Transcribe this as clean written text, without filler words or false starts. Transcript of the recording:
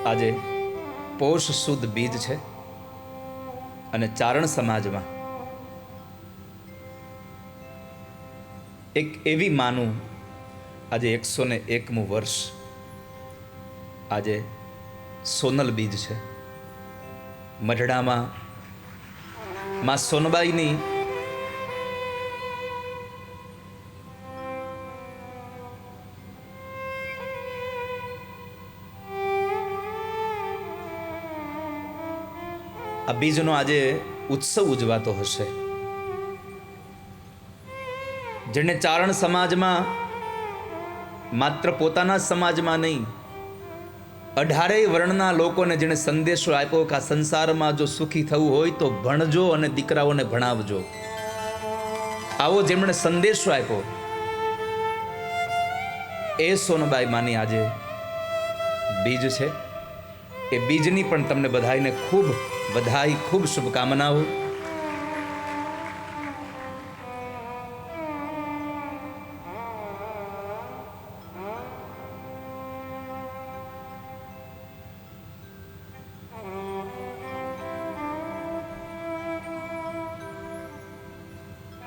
આજે પોષ સુદ બીજ છે અને ચારણ સમાજમાં એક એવી માનું આજે 101મું વર્ષ આજે સોનલ બીજ છે. મઢડામાં માં સોનબાઈની આ બીજનો આજે ઉત્સવ ઉજવાતો હશે. જેને ચારણ સમાજમાં માત્ર પોતાના સમાજમાં નહીં 18 વર્ણના લોકોને જેણે સંદેશો આપ્યો કે આ સંસારમાં જો સુખી થવું હોય તો ભણજો અને દીકરાઓને ભણાવજો, આવો જેમણે સંદેશો આપ્યો એ સોનબાઈ માની આજે બીજ છે. એ બીજની પણ તમને બધાઈને ખૂબ બધાઈ, ખૂબ શુભકામનાઓ.